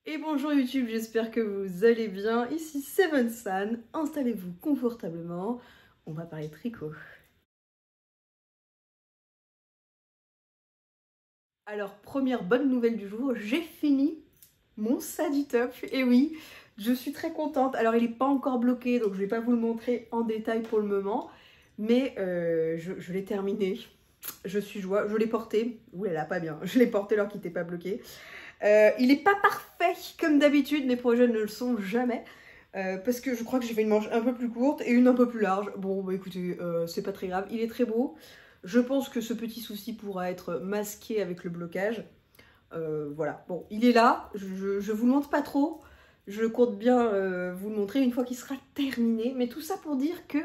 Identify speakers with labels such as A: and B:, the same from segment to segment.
A: Et bonjour YouTube, j'espère que vous allez bien. Ici Seven San, installez-vous confortablement. On va parler tricot. Alors, première bonne nouvelle du jour, j'ai fini mon Sadi Top. Et oui, je suis très contente. Alors, il n'est pas encore bloqué, donc je ne vais pas vous le montrer en détail pour le moment. Mais je l'ai terminé. Je suis joie. Je l'ai porté. Ouh là là, pas bien. Je l'ai porté alors qu'il n'était pas bloqué. Il n'est pas parfait comme d'habitude, mes projets ne le sont jamais. Parce que je crois que j'ai fait une manche un peu plus courte et une un peu plus large. Bon, bah écoutez, c'est pas très grave. Il est très beau. Je pense que ce petit souci pourra être masqué avec le blocage. Voilà, bon, il est là. Je vous le montre pas trop. Je compte bien vous le montrer une fois qu'il sera terminé. Mais tout ça pour dire que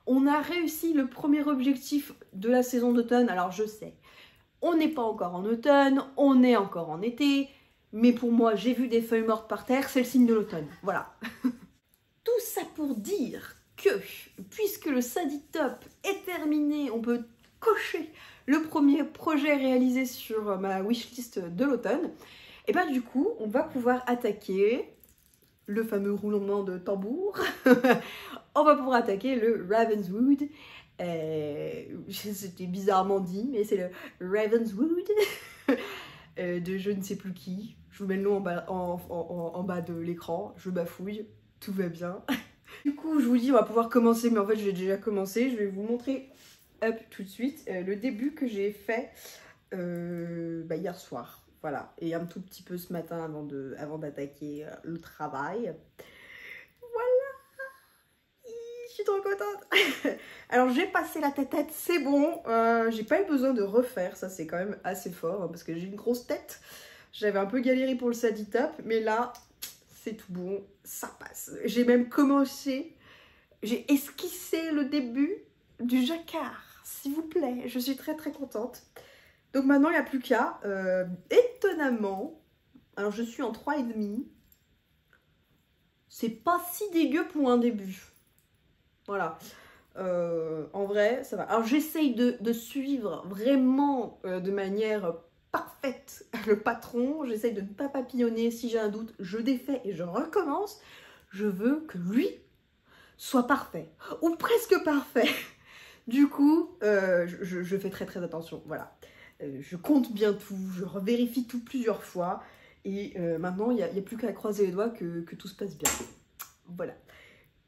A: on a réussi le premier objectif de la saison d'automne. Alors je sais, on n'est pas encore en automne, on est encore en été. Mais pour moi, j'ai vu des feuilles mortes par terre, c'est le signe de l'automne. Voilà. Tout ça pour dire que, puisque le Sadi Top est terminé, on peut cocher le premier projet réalisé sur ma wishlist de l'automne. Et bien du coup, on va pouvoir attaquer le fameux roulement de tambour. On va pouvoir attaquer le Ravenswood. C'était bizarrement dit, mais c'est le Ravenswood de je ne sais plus qui. Je vous mets le nom en bas de l'écran. Je bafouille, tout va bien. Du coup, je vous dis, on va pouvoir commencer, mais en fait, j'ai déjà commencé. Je vais vous montrer tout de suite le début que j'ai fait hier soir. Voilà, et un tout petit peu ce matin avant d'attaquer le travail. Je suis trop contente. Alors j'ai passé la tête, c'est bon. J'ai pas eu besoin de refaire, ça c'est quand même assez fort, hein, parce que j'ai une grosse tête. J'avais un peu galéré pour le Sadi Top, mais là, c'est tout bon, ça passe. J'ai même commencé, j'ai esquissé le début du jacquard, s'il vous plaît. Je suis très très contente. Donc maintenant, il n'y a plus qu'à. Étonnamment, alors je suis en 3,5. C'est pas si dégueu pour un début. Voilà. En vrai, ça va. Alors j'essaye de suivre vraiment de manière parfaite le patron. J'essaye de ne pas papillonner. Si j'ai un doute, je défais et je recommence. Je veux que lui soit parfait. Ou presque parfait. Du coup, je fais très très attention. Voilà. Je compte bien tout. Je vérifie tout plusieurs fois. Et maintenant, il n'y a plus qu'à croiser les doigts que tout se passe bien. Voilà.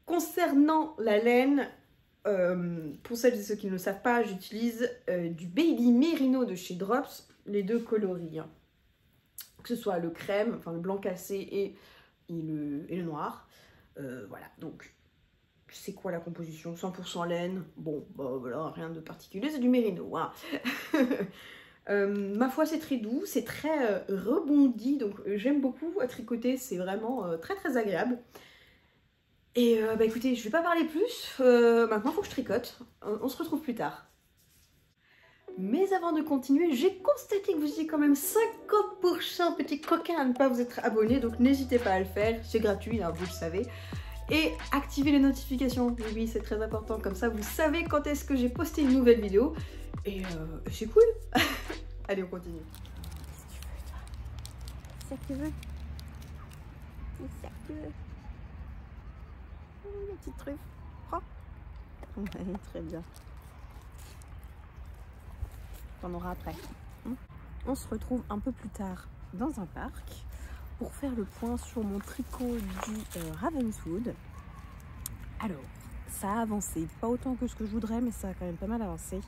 A: Concernant la laine, pour celles et ceux qui ne le savent pas, j'utilise du Baby Merino de chez Drops, les deux coloris. Hein. Que ce soit le crème, enfin le blanc cassé et le noir. Voilà, donc c'est quoi la composition? 100% laine. Bon, bah voilà, rien de particulier, c'est du Merino. Hein. Ma foi, c'est très doux, c'est très rebondi, donc j'aime beaucoup à tricoter, c'est vraiment très très agréable. Et bah écoutez, je vais pas parler plus, maintenant il faut que je tricote, on se retrouve plus tard. Mais avant de continuer, j'ai constaté que vous étiez quand même 50% petits coquins à ne pas vous être abonnés, donc n'hésitez pas à le faire, c'est gratuit, hein, vous le savez. Et activez les notifications, oui c'est très important, comme ça vous savez quand est-ce que j'ai posté une nouvelle vidéo. Et c'est cool. Allez, on continue.
B: C'est ça que tu veux. C'est ça que tu veux. La petite truffe. Prends. Ouais, très bien. T'en auras après. On se retrouve un peu plus tard dans un parc pour faire le point sur mon tricot du Ravenswood. Alors, ça a avancé. Pas autant que ce que je voudrais, mais ça a quand même pas mal avancé.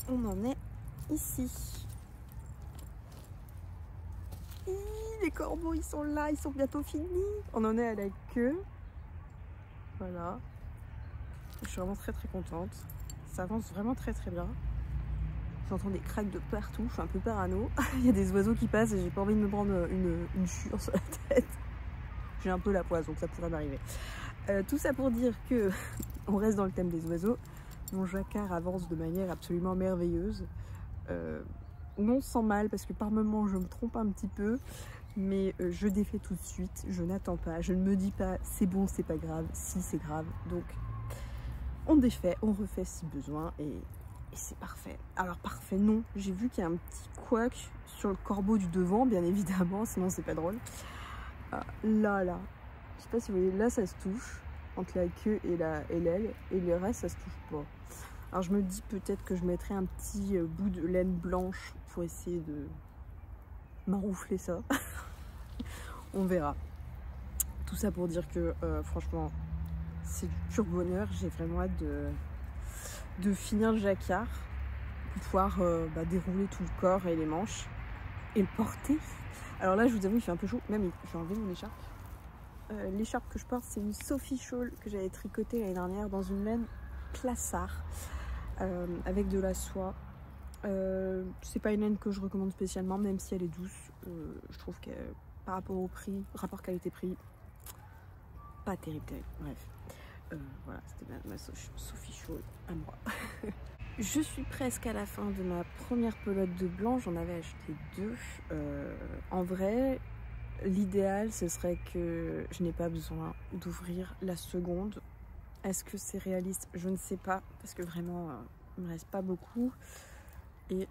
B: On en est ici. Les corbeaux, ils sont là, ils sont bientôt finis. On en est à la queue. Voilà. Je suis vraiment très très contente. Ça avance vraiment très très bien. J'entends des craques de partout, je suis un peu parano. Il y a des oiseaux qui passent et j'ai pas envie de me prendre une chure sur la tête. J'ai un peu la poisse, donc ça pourrait m'arriver. Tout ça pour dire que on reste dans le thème des oiseaux. Mon jacquard avance de manière absolument merveilleuse. Non sans mal, parce que par moments je me trompe un petit peu. Mais je défais tout de suite, je n'attends pas, je ne me dis pas c'est bon, c'est pas grave, si c'est grave. Donc on défait, on refait si besoin et Et c'est parfait. Alors parfait, non. J'ai vu qu'il y a un petit couac sur le corbeau du devant, bien évidemment, sinon c'est pas drôle. Là, je sais pas si vous voyez, là ça se touche entre la queue et l'aile, et le reste ça se touche pas. Alors je me dis peut-être que je mettrai un petit bout de laine blanche pour essayer de m'enroufler ça. On verra. Tout ça pour dire que franchement c'est du pur bonheur. J'ai vraiment hâte de finir le jacquard pour pouvoir dérouler tout le corps et les manches et le porter. Alors là je vous avoue il fait un peu chaud, même je vais enlever mon écharpe. L'écharpe que je porte c'est une Sophie Shawl que j'avais tricotée l'année dernière dans une laine classard avec de la soie. C'est pas une laine que je recommande spécialement, même si elle est douce. Je trouve que par rapport au prix, rapport qualité-prix, pas terrible. Bref, voilà, c'était ma Sophie Shawl à moi. Je suis presque à la fin de ma première pelote de blanc, j'en avais acheté 2. En vrai, l'idéal ce serait que je n'ai pas besoin d'ouvrir la seconde. Est-ce que c'est réaliste? Je ne sais pas, parce que vraiment il me reste pas beaucoup. Et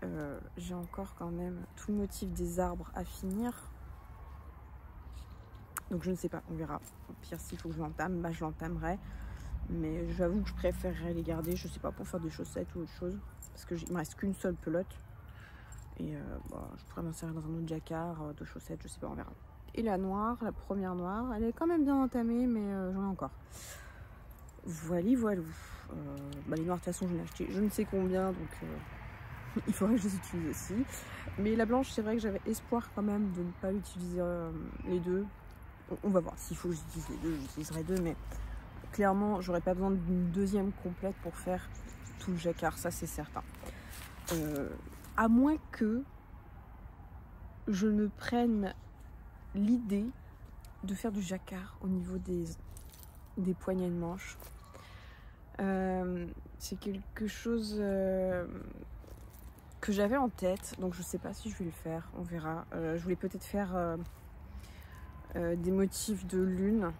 B: j'ai encore quand même tout le motif des arbres à finir. Donc je ne sais pas, on verra. Au pire, s'il faut que je l'entame, je l'entamerai. Mais j'avoue que je préférerais les garder, je sais pas, pour faire des chaussettes ou autre chose. Parce qu'il me reste qu'une seule pelote. Et je pourrais m'en servir dans un autre jacquard de chaussettes, je sais pas, on verra. Et la noire, la première noire, elle est quand même bien entamée, mais j'en ai encore. Voilà. Les noires, de toute façon, j'en ai acheté je ne sais combien, donc il faudrait que je les utilise aussi. Mais la blanche, c'est vrai que j'avais espoir quand même de ne pas l'utiliser les deux. On va voir, s'il faut que j'utilise les deux, j'utiliserai 2, mais clairement, j'aurais pas besoin d'une deuxième complète pour faire tout le jacquard, ça c'est certain. À moins que je ne prenne l'idée de faire du jacquard au niveau des poignées de manche. C'est quelque chose que j'avais en tête, donc je sais pas si je vais le faire, on verra. Je voulais peut-être faire des motifs de lune,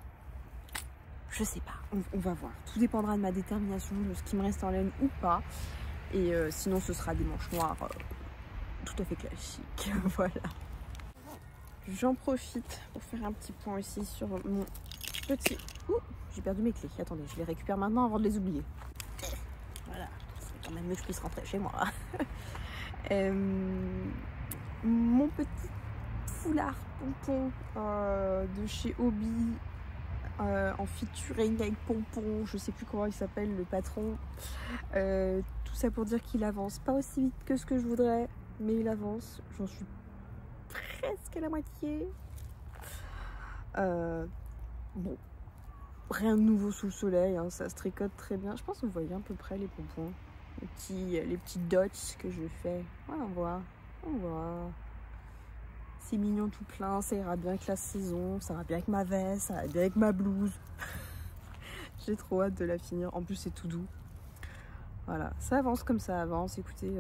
B: je sais pas, on va voir. Tout dépendra de ma détermination, de ce qui me reste en laine ou pas. Et sinon ce sera des manches noires tout à fait classiques. Voilà. J'en profite pour faire un petit point aussi sur mon petit... Ouh, j'ai perdu mes clés. Attendez, je les récupère maintenant avant de les oublier. Voilà, c'est quand même mieux que je puisse rentrer chez moi. Mon petit foulard pompon de chez Hobby en featuring avec pompon, je sais plus comment il s'appelle le patron. Tout ça pour dire qu'il avance pas aussi vite que ce que je voudrais, mais il avance. J'en suis presque à la moitié. Bon, rien de nouveau sous le soleil, hein, ça se tricote très bien. Je pense que vous voyez à peu près les pompons, les petits dots que je fais. Ouais, on voit. C'est mignon tout plein, ça ira bien avec la saison, ça ira bien avec ma veste, ça ira bien avec ma blouse. J'ai trop hâte de la finir, en plus c'est tout doux. Voilà, ça avance comme ça avance, écoutez,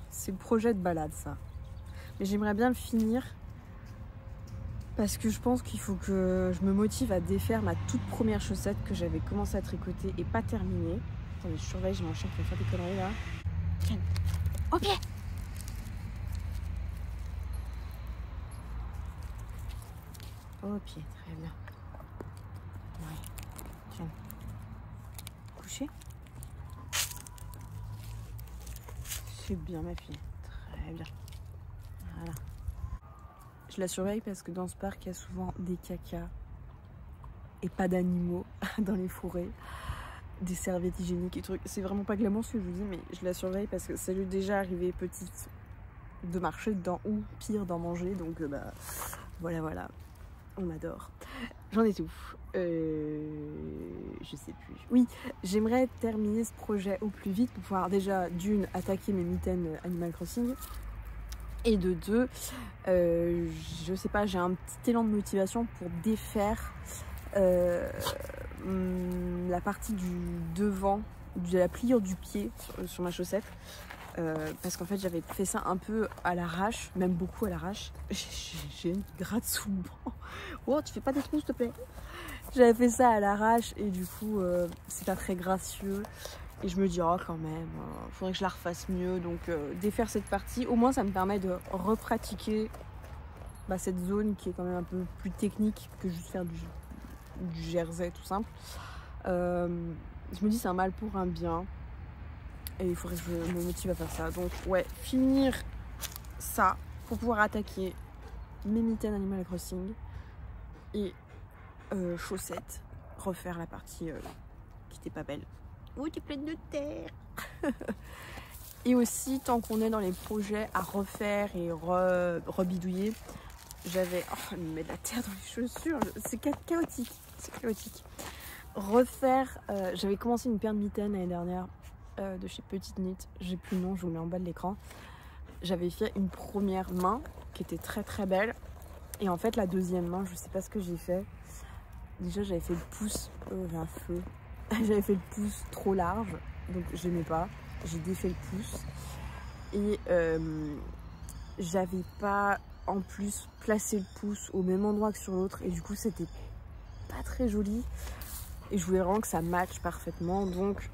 B: c'est le projet de balade ça. Mais j'aimerais bien le finir parce que je pense qu'il faut que je me motive à défaire ma toute première chaussette que j'avais commencé à tricoter et pas terminée. Attendez, je surveille, j'ai mon chien qui va faire des conneries là. Tiens, au pied! Au pied, très bien. Ouais, tiens. Couché. C'est bien ma fille, très bien. Voilà. Je la surveille parce que dans ce parc, il y a souvent des cacas et pas d'animaux dans les forêts. Des serviettes hygiéniques et trucs. C'est vraiment pas glamour ce que je vous dis, mais je la surveille parce que ça lui est déjà arrivé petite de marcher dedans ou pire d'en manger. Donc voilà. On adore. J'en ai tout. Je sais plus. Oui, j'aimerais terminer ce projet au plus vite pour pouvoir déjà d'une attaquer mes mitaines Animal Crossing et de deux, je sais pas, j'ai un petit élan de motivation pour défaire la partie du devant, de la pliure du pied sur ma chaussette. Parce qu'en fait j'avais fait ça un peu à l'arrache, même beaucoup à l'arrache. J'ai une gratte sous le banc. Oh, tu fais pas des trous s'il te plaît. J'avais fait ça à l'arrache et du coup c'est pas très gracieux. Et je me dis, oh quand même, faudrait que je la refasse mieux. Donc défaire cette partie, au moins ça me permet de repratiquer cette zone qui est quand même un peu plus technique que juste faire du jersey tout simple. Je me dis c'est un mal pour un bien. Et il faudrait que je me motive à faire ça. Donc ouais, finir ça pour pouvoir attaquer mes mitaines Animal Crossing. Et chaussettes, refaire la partie qui était pas belle. Oh, tu es pleine de terre. Et aussi, tant qu'on est dans les projets à refaire et rebidouiller, j'avais... Oh, elle me met de la terre dans les chaussures. C'est chaotique. C'est chaotique. Refaire... j'avais commencé une paire de mitaines l'année dernière de chez Petite Knit. J'ai plus le nom, je vous le mets en bas de l'écran. J'avais fait une première main qui était très très belle. Et en fait, la deuxième main, je sais pas ce que j'ai fait. Déjà, j'avais fait le pouce... j'ai un feu. J'avais fait le pouce trop large. Donc, j'aimais pas. J'ai défait le pouce. Et j'avais pas en plus placé le pouce au même endroit que sur l'autre. Et du coup, c'était pas très joli. Et je voulais vraiment que ça matche parfaitement. Donc,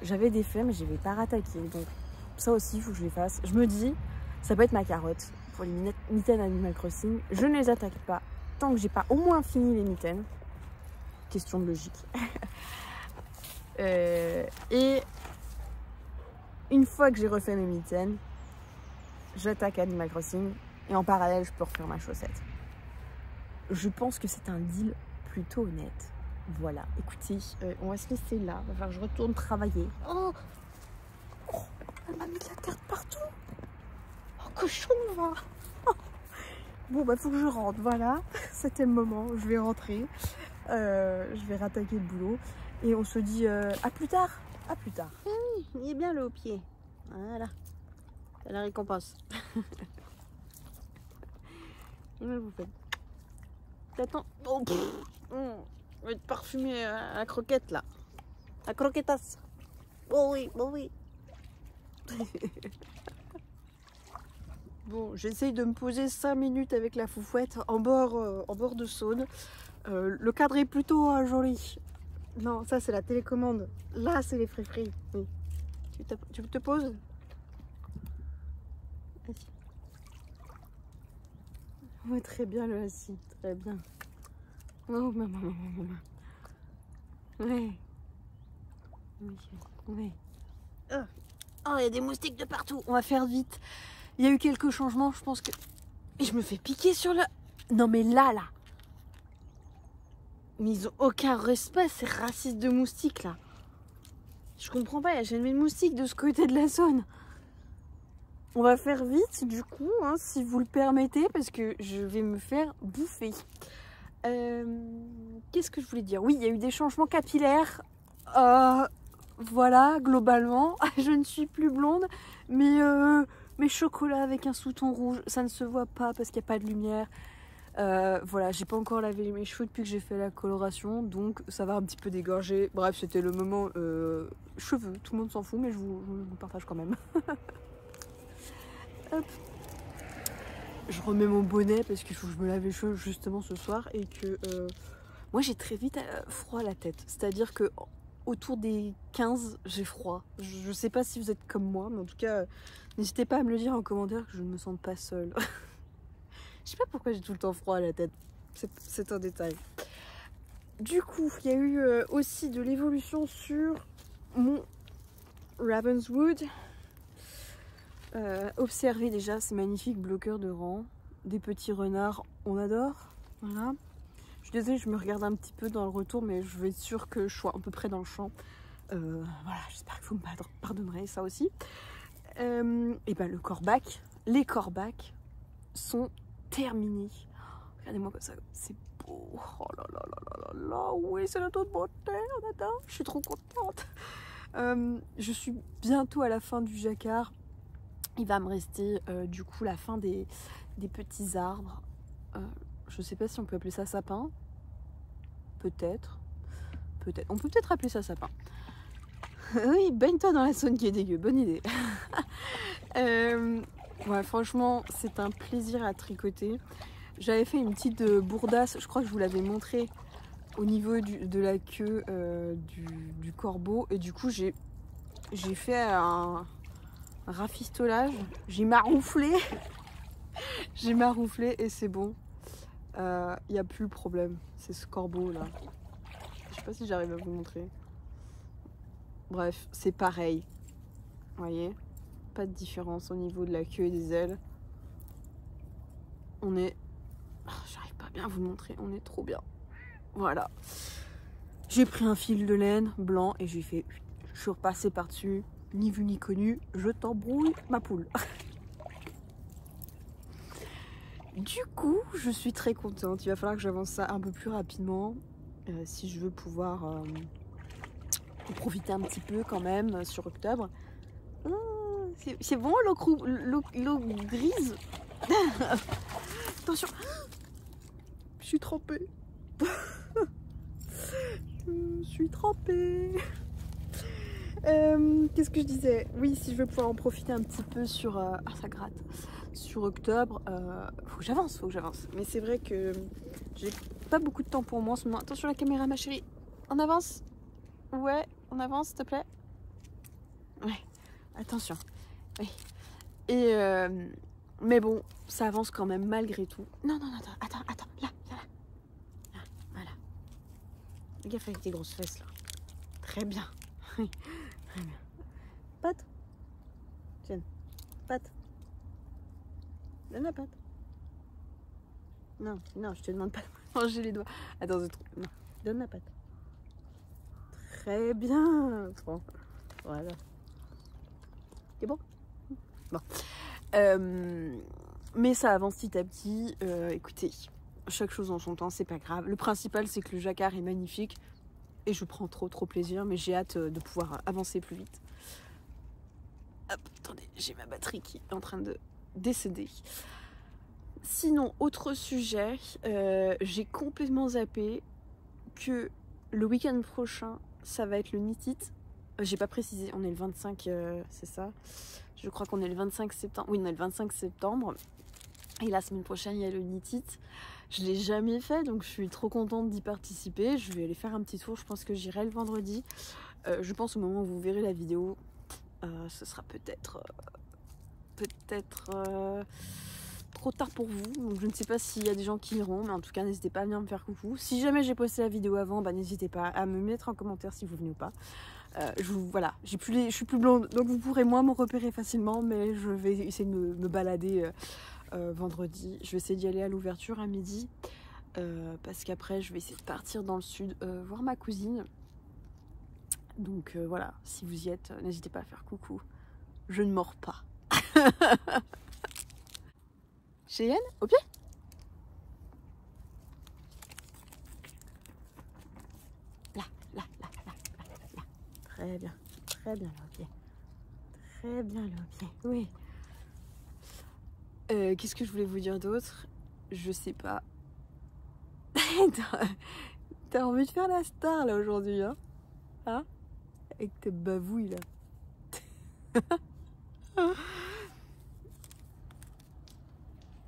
B: j'avais défait, mais je n'avais pas rattaqué. Donc, ça aussi, il faut que je les fasse. Je me dis, ça peut être ma carotte pour les mitaines Animal Crossing. Je ne les attaque pas tant que j'ai pas au moins fini les mitaines. Question de logique. Et une fois que j'ai refait mes mitaines, j'attaque Animal Crossing et en parallèle, je peux refaire ma chaussette. Je pense que c'est un deal plutôt honnête. Voilà, écoutez, on va se laisser là. Il va falloir que je retourne travailler. Oh, elle m'a mis de la terre partout. Oh, cochon, va. Oh. Bon, bah, faut que je rentre. Voilà, c'était le moment. Je vais rentrer. Je vais rattaquer le boulot. Et on se dit à plus tard. À plus tard. Oui, il est bien le haut pied. Voilà. C'est la récompense. Et mal vous faites. T'attends. Oh, on va être parfumé à la croquette là. La croquettasse. Oh oui, bon oui. Bon, j'essaye de me poser 5 minutes avec la foufouette en bord de Saône. Le cadre est plutôt joli. Non, ça c'est la télécommande. Là, c'est les free. Oui. Tu te poses? Assis. Oui, très bien le assis. Très bien. Oh, maman. Oui. Oui. Oh, il y a des moustiques de partout. On va faire vite. Il y a eu quelques changements, je pense que... Et je me fais piquer sur le... Non, mais là. Mais ils ont aucun respect, ces racistes de moustiques, là. Je comprends pas, il y a jamais de moustiques de ce côté de la zone. On va faire vite, du coup, hein, si vous le permettez, parce que je vais me faire bouffer. Qu'est-ce que je voulais dire? Oui, il y a eu des changements capillaires. Voilà, globalement, je ne suis plus blonde, mais mes chocolats avec un sous-ton rouge, ça ne se voit pas parce qu'il n'y a pas de lumière. Voilà, j'ai pas encore lavé mes cheveux depuis que j'ai fait la coloration, donc ça va un petit peu dégorger. Bref, c'était le moment cheveux, tout le monde s'en fout, mais je vous partage quand même. Hop. Je remets mon bonnet parce qu'il faut que je me lave les cheveux justement ce soir et que moi j'ai très vite froid à la tête, c'est-à-dire que autour des 15 j'ai froid. Je sais pas si vous êtes comme moi, mais en tout cas n'hésitez pas à me le dire en commentaire que je ne me sente pas seule. Je sais pas pourquoi j'ai tout le temps froid à la tête, c'est un détail. Du coup, il y a eu aussi de l'évolution sur mon Ravenswood. Observez déjà ces magnifiques bloqueurs de rang, des petits renards, on adore. Voilà. Je suis désolée, je me regarde un petit peu dans le retour, mais je veux être sûre que je sois à peu près dans le champ. Voilà, j'espère que vous me pardonnerez ça aussi. Et ben le corbac, les corbacs sont terminés. Regardez-moi comme ça, c'est beau. Oh là là là là là là, oui, c'est la toute beauté, on adore. Je suis trop contente. Je suis bientôt à la fin du jacquard. Il va me rester du coup la fin des petits arbres. Je sais pas si on peut appeler ça sapin. Peut-être. On peut peut-être appeler ça sapin. Oui, baigne-toi dans la zone qui est dégueu. Bonne idée. Ouais, franchement, c'est un plaisir à tricoter. J'avais fait une petite bourdasse. Je crois que je vous l'avais montré au niveau de la queue du corbeau. Et du coup, j'ai j'ai fait un rafistolage, j'ai marouflé. J'ai marouflé et c'est bon. Il n'y a plus le problème. C'est ce corbeau là. Je sais pas si j'arrive à vous montrer. Bref, c'est pareil. Vous voyez? Pas de différence au niveau de la queue et des ailes. On est... Oh, j'arrive pas bien à vous le montrer. On est trop bien. Voilà. J'ai pris un fil de laine blanc et j'ai fait... Je suis repassée par-dessus. Ni vu ni connu. Je t'embrouille ma poule. Du coup, je suis très contente. Il va falloir que j'avance ça un peu plus rapidement. Si je veux pouvoir profiter un petit peu quand même sur octobre. C'est bon l'eau grise. Attention. Je suis trempée. Je suis trempée. Qu'est-ce que je disais? Oui, si je veux pouvoir en profiter un petit peu sur... Ah, ça gratte. Sur octobre, faut que j'avance. Mais c'est vrai que j'ai pas beaucoup de temps pour moi en ce moment. Attention la caméra, ma chérie. On avance? Ouais, on avance, s'il te plaît. Ouais, attention. Oui. Et mais bon, ça avance quand même malgré tout. Non, attends, là. Voilà. Fais gaffe avec tes grosses fesses là. Très bien. Très bien. Patte. Tiens, patte. Donne la patte. Non, je te demande pas de manger les doigts. Attends, non, donne la patte. Très bien. Bon, voilà. C'est bon? Bon. Mais ça avance petit à petit. Écoutez, chaque chose en son temps, c'est pas grave. Le principal, c'est que le jacquard est magnifique. Et je prends trop plaisir, mais j'ai hâte de pouvoir avancer plus vite. Hop, attendez, j'ai ma batterie qui est en train de décéder. Sinon, autre sujet, j'ai complètement zappé que le week-end prochain, ça va être le Knit It. J'ai pas précisé, on est le 25, c'est ça. Je crois qu'on est le 25 septembre. Oui, on est le 25 septembre. Et la semaine prochaine, il y a le Knit It. Je l'ai jamais fait, donc je suis trop contente d'y participer. Je vais aller faire un petit tour. Je pense que j'irai le vendredi. Je pense au moment où vous verrez la vidéo, ce sera peut-être trop tard pour vous. Donc je ne sais pas s'il y a des gens qui iront, mais en tout cas, n'hésitez pas à venir me faire coucou. Si jamais j'ai posté la vidéo avant, bah, n'hésitez pas à me mettre en commentaire si vous venez ou pas. Voilà, je suis plus blonde, donc vous pourrez moins me repérer facilement, mais je vais essayer de me balader vendredi. Je vais essayer d'y aller à l'ouverture à midi, parce qu'après je vais essayer de partir dans le sud voir ma cousine. Donc voilà, si vous y êtes, n'hésitez pas à faire coucou. Je ne mords pas. Cheyenne, au pied. Là. Très bien le pied. Très bien le pied, oui. Qu'est-ce que je voulais vous dire d'autre? Je sais pas. T'as envie de faire la star là aujourd'hui, hein? Avec tes bavouilles là.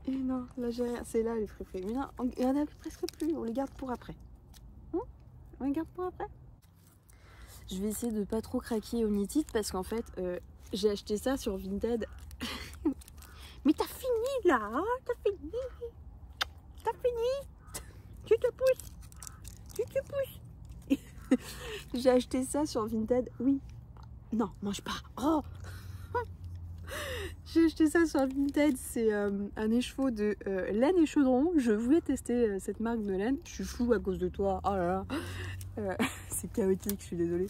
B: Et non, là j'ai rien. C'est là les préférés. Mais non, il y en a presque plus. On les garde pour après. On les garde pour après. Je vais essayer de pas trop craquer au Knit It parce qu'en fait, j'ai acheté ça sur Vinted. Mais t'as fini là, hein? T'as fini. Tu te pousses. J'ai acheté ça sur Vinted. Oui. Non, mange pas. Oh. J'ai acheté ça sur Vinted. C'est un écheveau de laine et chaudron. Je voulais tester cette marque de laine. Je suis floue à cause de toi. Oh là là. C'est chaotique, je suis désolée.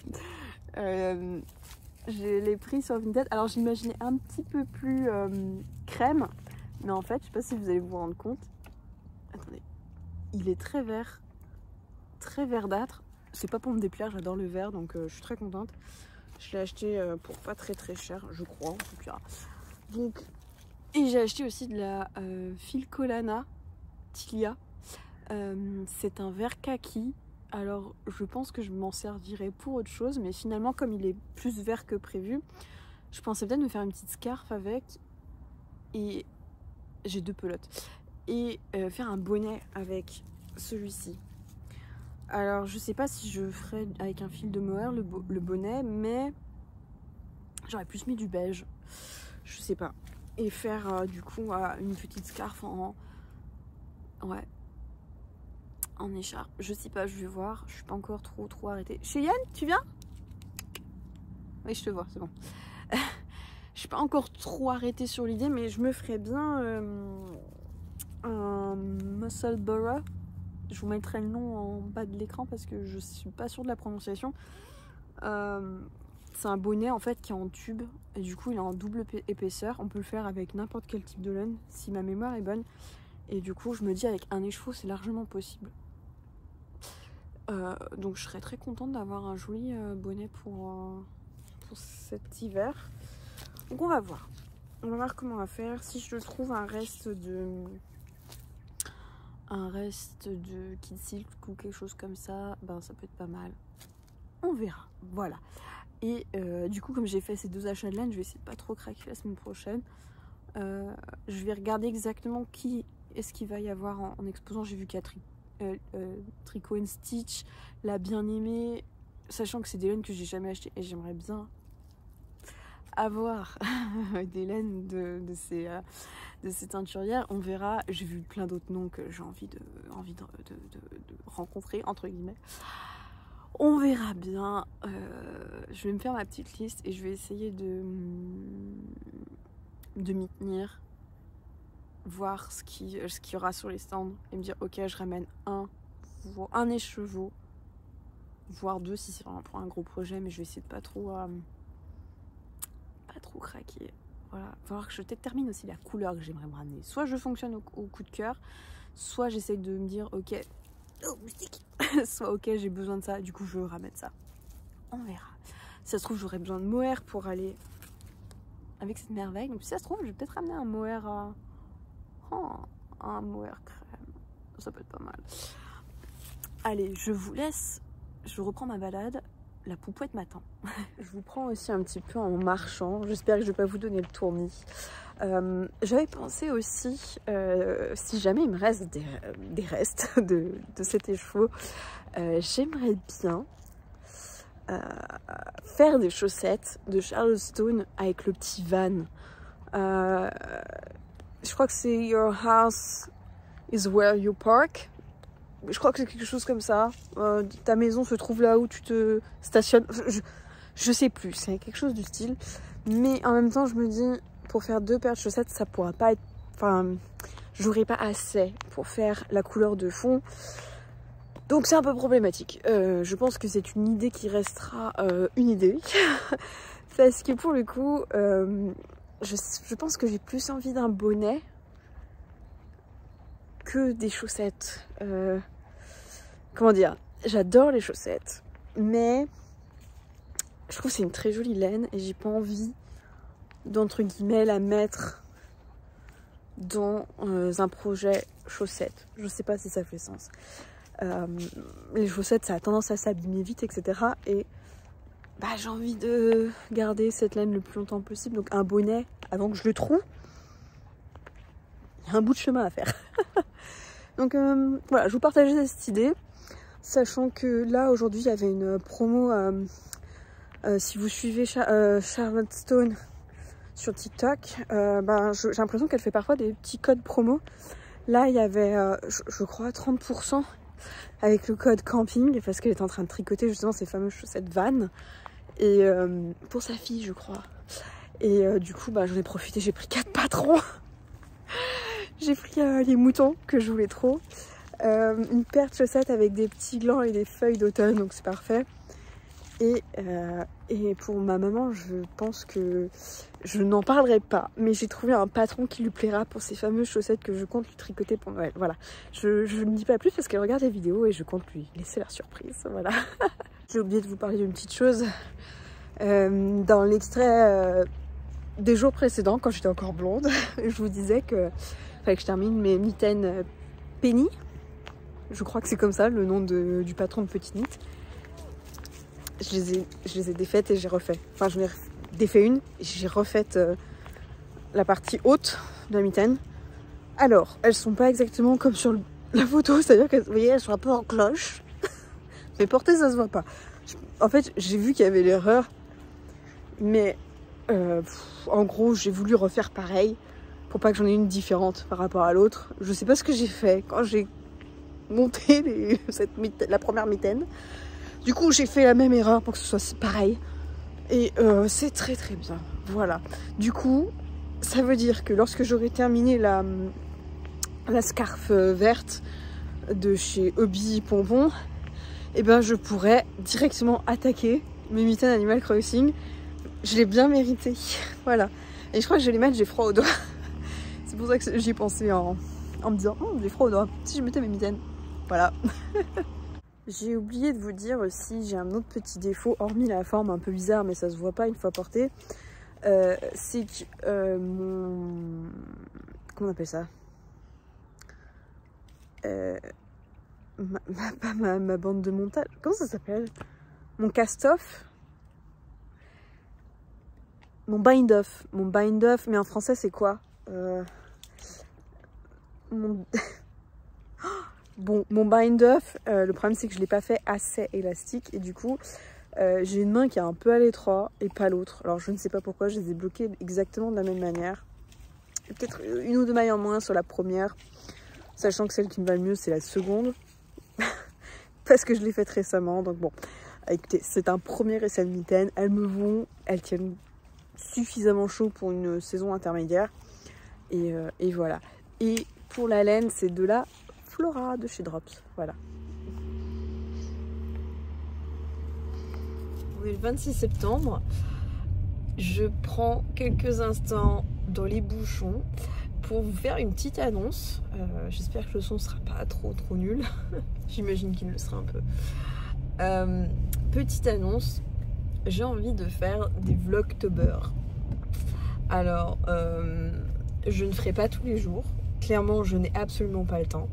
B: Je l'ai pris sur Vinted. Alors j'imaginais un petit peu plus crème. Mais en fait, je sais pas si vous allez vous rendre compte. Attendez. Il est très vert. Très verdâtre. C'est pas pour me déplaire, j'adore le vert. Donc je suis très contente. Je l'ai acheté pour pas très cher, je crois en tout cas. Donc, et j'ai acheté aussi de la Filcolana Tilia. C'est un vert kaki. Alors je pense que je m'en servirai pour autre chose, mais finalement comme il est plus vert que prévu, je pensais peut-être me faire une petite scarf avec, et j'ai 2 pelotes, et faire un bonnet avec celui-ci. Alors je sais pas si je ferai avec un fil de mohair le bonnet, mais J'aurais plus mis du beige, je sais pas. Et faire du coup une petite scarf en écharpe. Je sais pas, je vais voir. Je suis pas encore trop arrêtée. Cheyenne, tu viens? Oui, je te vois, c'est bon. Je suis pas encore trop arrêtée sur l'idée, mais je me ferais bien un muscle borough. Je vous mettrai le nom en bas de l'écran parce que je suis pas sûre de la prononciation. C'est un bonnet en fait qui est en tube et du coup il est en double épaisseur. On peut le faire avec n'importe quel type de laine si ma mémoire est bonne. Et du coup je me dis avec un écheveau c'est largement possible. Donc je serais très contente d'avoir un joli bonnet pour cet hiver. Donc on va voir. On va voir comment on va faire. Si je trouve un reste de kid silk ou quelque chose comme ça, ben ça peut être pas mal. On verra. Voilà. Et du coup comme j'ai fait ces 2 achats de laine, je vais essayer de pas trop craquer la semaine prochaine. Je vais regarder exactement qui est-ce qu'il va y avoir en exposant. J'ai vu Catherine Tricot and Stitch l'a bien aimé, sachant que c'est des laines que j'ai jamais achetées et j'aimerais bien avoir des laines de ces teinturières. On verra. J'ai vu plein d'autres noms que j'ai envie de rencontrer entre guillemets. On verra bien. Je vais me faire ma petite liste et je vais essayer de m'y tenir, voir ce qu'il y aura sur les stands et me dire ok je ramène un écheveau, voire 2 si c'est vraiment pour un gros projet, mais je vais essayer de pas trop craquer. Voilà, il va falloir que je détermine aussi la couleur que j'aimerais me ramener. Soit je fonctionne au coup de cœur, soit j'essaye de me dire ok soit ok j'ai besoin de ça, du coup je ramène ça. On verra. Si ça se trouve j'aurais besoin de mohair pour aller avec cette merveille, donc si ça se trouve je vais peut-être ramener un mohair un mohair crème, ça peut être pas mal. Allez, je vous laisse, je reprends ma balade, la poupouette m'attend. Je vous prends aussi un petit peu en marchant, j'espère que je vais pas vous donner le tournis. J'avais pensé aussi, si jamais il me reste des restes de cet écheveau, j'aimerais bien faire des chaussettes de Charleston avec le petit van. Je crois que c'est Your house is where you park. Je crois que c'est quelque chose comme ça. Ta maison se trouve là où tu te stationnes. Je sais plus, c'est quelque chose du style. Mais en même temps, je me dis, pour faire 2 paires de chaussettes, ça pourra pas être... Enfin, j'aurai pas assez pour faire la couleur de fond. Donc c'est un peu problématique. Je pense que c'est une idée qui restera une idée. Parce que pour le coup, je pense que j'ai plus envie d'un bonnet que des chaussettes. Comment dire, j'adore les chaussettes, mais je trouve que c'est une très jolie laine et j'ai pas envie d'entre guillemets la mettre dans un projet chaussettes. Je sais pas si ça fait sens. Les chaussettes ça a tendance à s'abîmer vite, etc. Et bah, j'ai envie de garder cette laine le plus longtemps possible. Donc un bonnet, avant que je le trouve, il y a un bout de chemin à faire. Donc voilà, je vous partageais cette idée, sachant que là aujourd'hui il y avait une promo, si vous suivez Charlotte Stone sur TikTok, j'ai l'impression qu'elle fait parfois des petits codes promo. Là il y avait, je crois, 30% avec le code camping, parce qu'elle est en train de tricoter justement ces fameuses chaussettes Van, et pour sa fille je crois. Et du coup j'en ai profité, j'ai pris 4 patrons. J'ai pris les moutons que je voulais trop, une paire de chaussettes avec des petits glands et des feuilles d'automne, donc c'est parfait. Et pour ma maman, je pense que je n'en parlerai pas, mais j'ai trouvé un patron qui lui plaira pour ces fameuses chaussettes que je compte lui tricoter pour Noël. Voilà, je ne dis pas plus parce qu'elle regarde les vidéos et je compte lui laisser la surprise. Voilà. J'ai oublié de vous parler d'une petite chose. Dans l'extrait des jours précédents, quand j'étais encore blonde, je vous disais que fallait que je termine mes mitaines Penny. Je crois que c'est comme ça le nom du patron de Petit Knit. Je les ai défaites et j'ai refait. Enfin, j'en ai défait une et j'ai refait la partie haute de la mitaine. Alors, elles sont pas exactement comme sur la photo, c'est-à-dire que vous voyez, elles sont un peu en cloche. Mais portées, ça se voit pas. En fait, j'ai vu qu'il y avait l'erreur, mais En gros, j'ai voulu refaire pareil pour pas que j'en ai une différente par rapport à l'autre. Je sais pas ce que j'ai fait quand j'ai monté la première mitaine. Du coup, j'ai fait la même erreur pour que ce soit pareil. Et c'est très très bien. Voilà. Du coup, ça veut dire que lorsque j'aurai terminé la scarf verte de chez Hobby Pompon, et ben je pourrais directement attaquer mes mitaines Animal Crossing. Je l'ai bien mérité. Voilà. Et je crois que je vais les mettre, j'ai froid aux doigts. C'est pour ça que j'y ai pensé en me disant oh, j'ai froid aux doigts. Si je mettais mes mitaines. Voilà. J'ai oublié de vous dire aussi, j'ai un autre petit défaut, hormis la forme un peu bizarre, mais ça se voit pas une fois portée. C'est que mon... Comment on appelle ça, ma bande de montage, comment ça s'appelle, mon cast-off, mon bind-off, mais en français c'est quoi, Bon, mon bind-off, le problème c'est que je l'ai pas fait assez élastique et du coup j'ai une main qui est un peu à l'étroit et pas l'autre. Alors je ne sais pas pourquoi, je les ai bloqués exactement de la même manière. Peut-être une ou deux mailles en moins sur la première, sachant que celle qui me va le mieux c'est la seconde. Parce que je l'ai faite récemment, donc bon. Écoutez, c'est un premier essai de mitaine, elles me vont, elles tiennent suffisamment chaud pour une saison intermédiaire. Et voilà. Et pour la laine, c'est de la Flora de chez Drops, voilà. On est le 26 septembre. Je prends quelques instants dans les bouchons pour vous faire une petite annonce. J'espère que le son sera pas trop nul. J'imagine qu'il le sera un peu. Petite annonce, j'ai envie de faire des vlogtober. Alors, je ne ferai pas tous les jours. Clairement, je n'ai absolument pas le temps.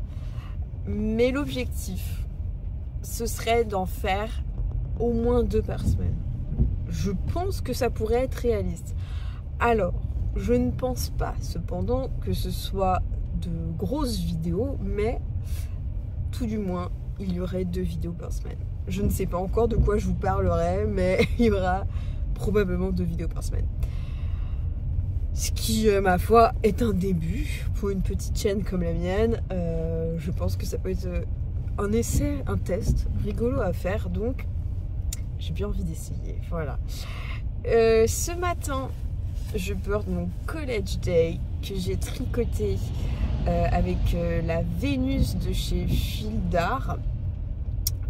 B: Mais l'objectif, ce serait d'en faire au moins 2 par semaine. Je pense que ça pourrait être réaliste. Alors, je ne pense pas cependant que ce soit de grosses vidéos, mais tout du moins, il y aurait 2 vidéos par semaine. Je ne sais pas encore de quoi je vous parlerai, mais il y aura probablement 2 vidéos par semaine. Ce qui, ma foi, est un début pour une petite chaîne comme la mienne. Je pense que ça peut être un essai, un test rigolo à faire, donc j'ai bien envie d'essayer. Voilà. Ce matin, je porte mon College Day que j'ai tricoté avec la Vénus de chez Fil d'Art,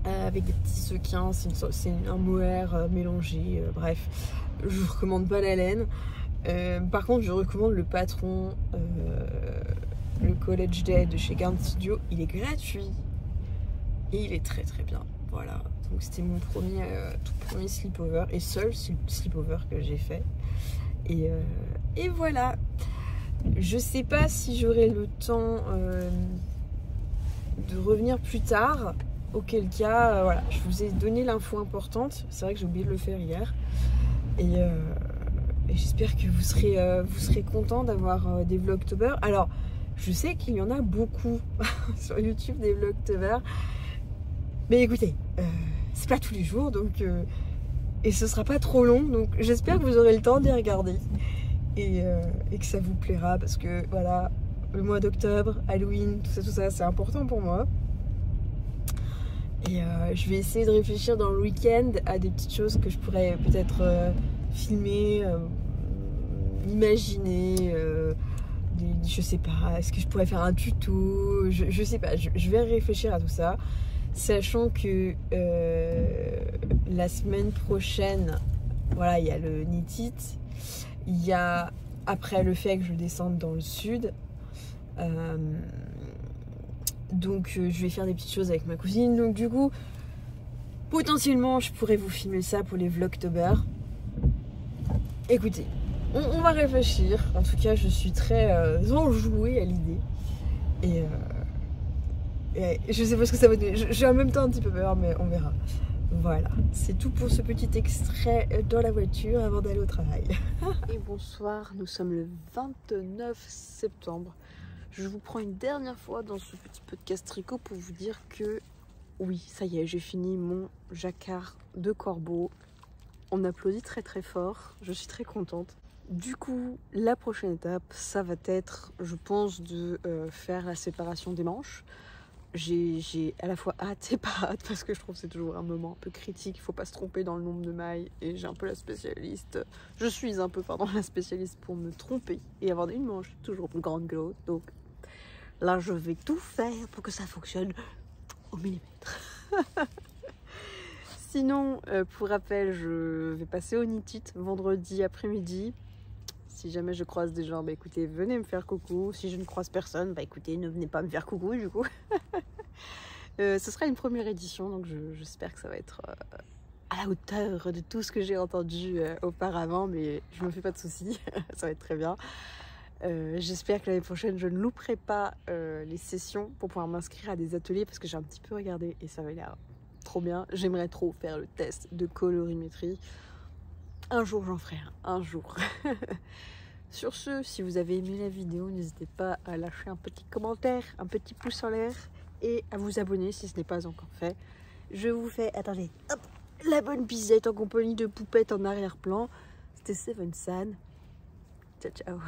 B: avec des petits sequins. C'est un mohair mélangé. Bref, je vous recommande pas la laine. Par contre, je recommande le patron, le College Day de chez Garn Studio. Il est gratuit et il est très bien. Voilà, donc c'était mon tout premier sleepover et seul sleepover que j'ai fait. Et voilà. Je sais pas si j'aurai le temps de revenir plus tard. Auquel cas, voilà, je vous ai donné l'info importante. C'est vrai que j'ai oublié de le faire hier. Et j'espère que vous serez contents d'avoir des vlogtober. Alors, je sais qu'il y en a beaucoup sur YouTube, des vlogtober. Mais écoutez, c'est pas tous les jours, donc et ce sera pas trop long. Donc j'espère que vous aurez le temps d'y regarder. Et que ça vous plaira. Parce que voilà, le mois d'octobre, Halloween, tout ça, c'est important pour moi. Et je vais essayer de réfléchir dans le week-end à des petites choses que je pourrais peut-être filmer, imaginer, je sais pas, est-ce que je pourrais faire un tuto, je sais pas, je vais réfléchir à tout ça, sachant que la semaine prochaine, voilà, il y a le Knit It, il y a après le fait que je descende dans le sud, donc je vais faire des petites choses avec ma cousine, donc du coup potentiellement je pourrais vous filmer ça pour les vlogtober. Écoutez, on va réfléchir. En tout cas, je suis très enjouée à l'idée. Et je sais pas ce que ça va donner. J'ai en même temps un petit peu peur, mais on verra. Voilà, c'est tout pour ce petit extrait dans la voiture avant d'aller au travail. Et bonsoir, nous sommes le 29 septembre. Je vous prends une dernière fois dans ce petit podcast tricot pour vous dire que oui, ça y est, j'ai fini mon jacquard de corbeau. On applaudit très très fort, je suis très contente. Du coup, la prochaine étape, ça va être, je pense, de faire la séparation des manches. J'ai à la fois hâte et pas hâte parce que je trouve que c'est toujours un moment un peu critique, il faut pas se tromper dans le nombre de mailles et j'ai un peu la spécialiste, je suis un peu la spécialiste pour me tromper et avoir une manche toujours plus grande que l'autre, donc là je vais tout faire pour que ça fonctionne au millimètre. Sinon, pour rappel, je vais passer au Knit It vendredi après-midi. Si jamais je croise des gens, bah écoutez, venez me faire coucou. Si je ne croise personne, bah écoutez, ne venez pas me faire coucou du coup. Ce sera une première édition, donc j'espère que ça va être à la hauteur de tout ce que j'ai entendu auparavant, mais je me fais pas de soucis, ça va être très bien. J'espère que l'année prochaine, je ne louperai pas les sessions pour pouvoir m'inscrire à des ateliers parce que j'ai un petit peu regardé et ça va l'air trop bien. J'aimerais trop faire le test de colorimétrie. Un jour j'en ferai un jour. Sur ce, si vous avez aimé la vidéo, n'hésitez pas à lâcher un petit commentaire, un petit pouce en l'air et à vous abonner si ce n'est pas encore fait. Je vous fais, attendez, hop, la bonne bisette en compagnie de Poupette en arrière-plan. C'était Seven San. Ciao ciao.